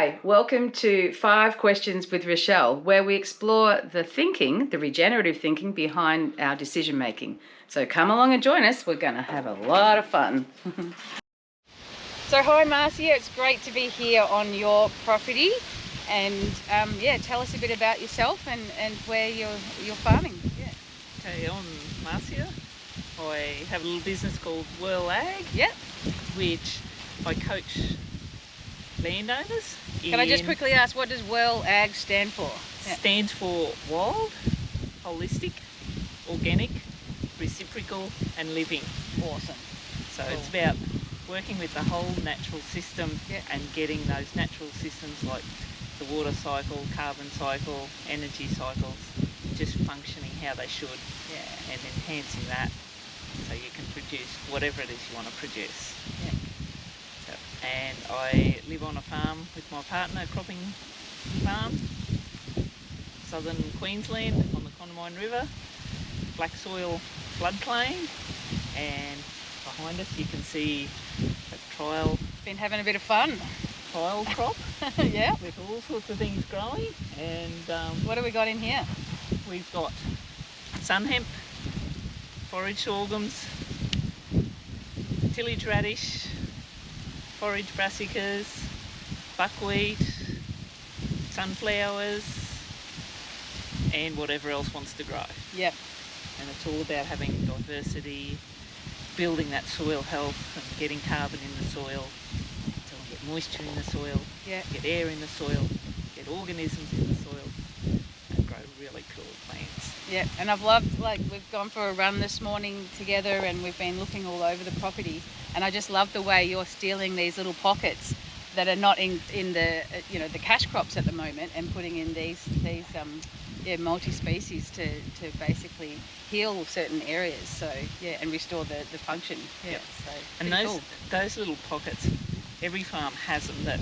Hi, welcome to 5 Questions with Rachelle, where we explore the thinking, the regenerative thinking behind our decision making. So come along and join us. We're going to have a lot of fun. So hi Marcia, it's great to be here on your property, and tell us a bit about yourself and where you're farming. Yeah. Okay, I'm Marcia. I have a little business called Whirl Ag, Yep. which I coach landowners. Can I just quickly ask, what does Whirl Ag stand for? Stands for wild, holistic, organic, reciprocal and living. Awesome. So cool. It's about working with the whole natural system and getting those natural systems like the water cycle, carbon cycle, energy cycles just functioning how they should, and enhancing that so you can produce whatever it is you want to produce. And I live on a farm with my partner, a cropping farm, southern Queensland on the Condamine River, black soil floodplain, and behind us you can see a trial. Been having a bit of fun. Trial crop. Yeah. With all sorts of things growing. And what do we got in here? We've got sun hemp, forage sorghums, tillage radish, forage brassicas, buckwheat, sunflowers, and whatever else wants to grow. Yep. And it's all about having diversity, building that soil health and getting carbon in the soil, so we get moisture in the soil, get air in the soil, get organisms in the soil, and grow really cool plants. Yeah, and I've loved, we've gone for a run this morning together and we've been looking all over the property, and I just love the way you're stealing these little pockets that are not in the the cash crops at the moment, and putting in these multi-species to basically heal certain areas, so and restore the function. So and those little pockets, every farm has them, that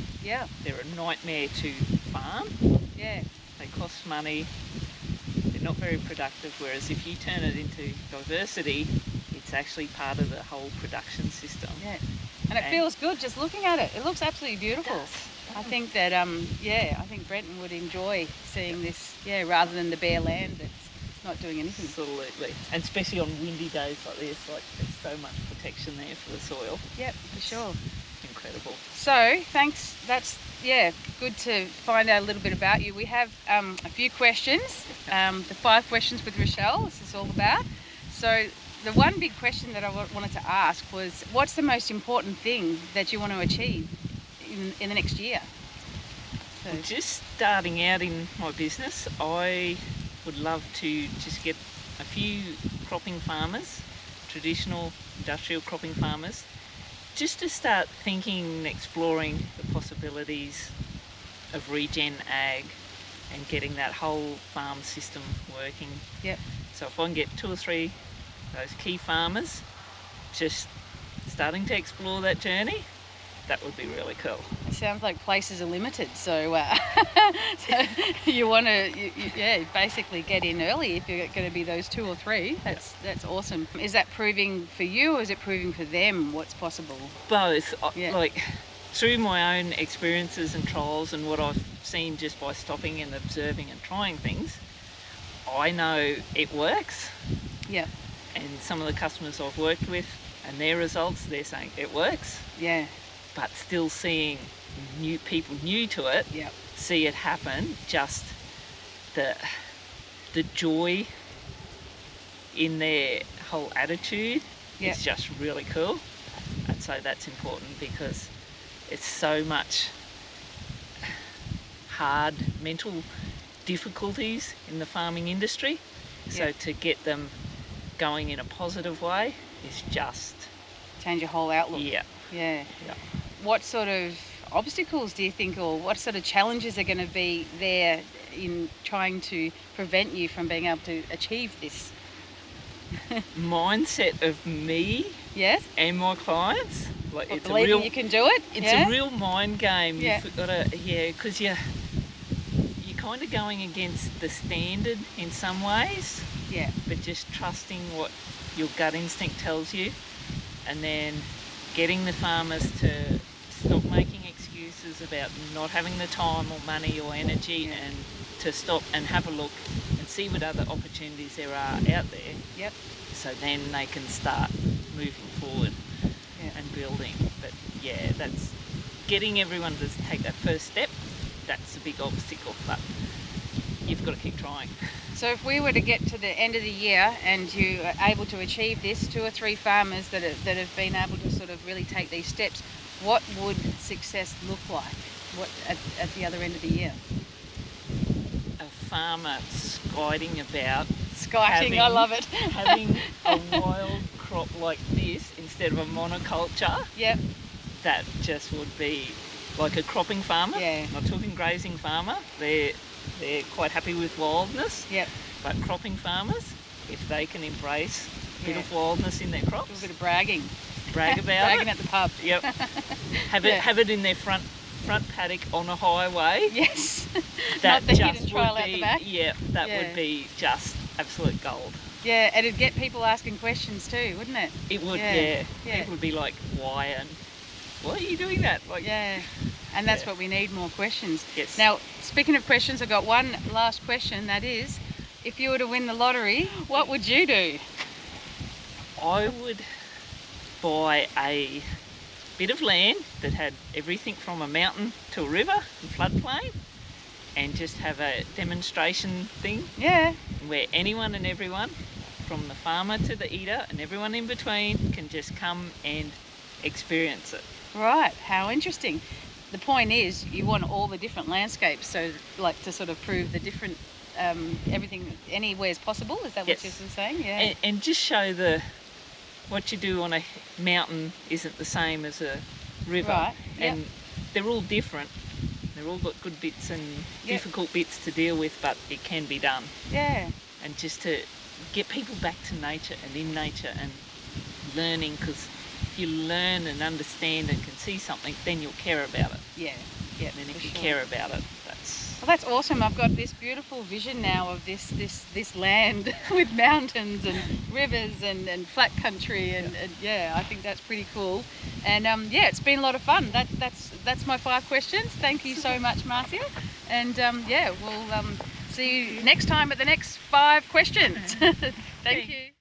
they're a nightmare to farm. They cost money, they're not very productive, whereas if you turn it into diversity, it's actually part of the whole production system. And it feels good just looking at it. It looks absolutely beautiful. I think that I think Brenton would enjoy seeing this, rather than the bare land that's not doing anything. Absolutely. And especially on windy days like this, there's so much protection there for the soil. Yep, for sure. Incredible. So thanks. That's good to find out a little bit about you. We have a few questions. The 5 questions with Rachelle. This is all about. So the one big question that I wanted to ask was, what's the most important thing that you want to achieve in the next year? So, just starting out in my business, I would love to just get a few cropping farmers, traditional industrial cropping farmers, just to start thinking and exploring the possibilities of regen ag and getting that whole farm system working. So if I can get 2 or 3 those key farmers just starting to explore that journey, that would be really cool. It sounds like places are limited, so you want to basically get in early if you're going to be those 2 or 3. That's awesome. Is that proving for you, or is it proving for them what's possible? Both. Through my own experiences and trials and what I've seen just by stopping and observing and trying things, I know it works. And some of the customers I've worked with and their results, they're saying it works. But still seeing new people new to it see it happen, just the joy in their whole attitude is just really cool. And so that's important, because it's so much hard mental difficulties in the farming industry. So to get them going in a positive way is just change your whole outlook. What sort of obstacles do you think, or what sort of challenges are going to be there in trying to prevent you from being able to achieve this? Mindset of me and my clients. It's believing you can do it. It's a real mind game. You've got to, because you're kind of going against the standard in some ways. But just trusting what your gut instinct tells you, and then getting the farmers to stop making excuses excuses about not having the time or money or energy, and to stop and have a look and see what other opportunities there are out there. Yep. So then they can start moving forward and building. But yeah, that's getting everyone to take that first step. That's a big obstacle, but you've got to keep trying. So if we were to get to the end of the year and you are able to achieve this, 2 or 3 farmers that have been able to sort of really take these steps, what would success look like? What at the other end of the year? A farmer skiding about. Skiting, I love it. Having a wild crop like this instead of a monoculture. Yep. That just would be like a cropping farmer. Yeah. Not talking grazing farmer. They're quite happy with wildness. Yep. But cropping farmers, if they can embrace a bit of wildness in their crops, a little bit of bragging. Brag about bragging it. at the pub. Yep. Have it in their front paddock on a highway. Yes. That Not the just hidden trail would out be, the back. Yeah, that would be just absolute gold. Yeah, and it'd get people asking questions too, wouldn't it? It would, Yeah. People would be like, why, and why are you doing that? Like, yeah, and that's what we need, more questions. Yes. Now, speaking of questions, I've got one last question, that is, if you were to win the lottery, what would you do? I would buy a bit of land that had everything from a mountain to a river and floodplain, and just have a demonstration thing. Yeah. Where anyone and everyone, from the farmer to the eater and everyone in between, can just come and experience it. Right, how interesting. The point is, you want all the different landscapes, so like to sort of prove the different, everything anywhere is possible. Is that what you're saying? Yeah. And just show what you do on a mountain isn't the same as a river. Right. And they're all different. They've all got good bits and difficult bits to deal with, but it can be done. Yeah. And just to get people back to nature and in nature and learning, because if you learn and understand and can see something, then you'll care about it. Yeah. Yeah. And then if you care about it, that's... Well, that's awesome. I've got this beautiful vision now of this land with mountains and rivers and flat country, and yeah, I think that's pretty cool. And yeah, it's been a lot of fun. That's my 5 questions. Thank you so much, Marcia. And yeah, we'll see you next time at the next 5 questions. Thank you.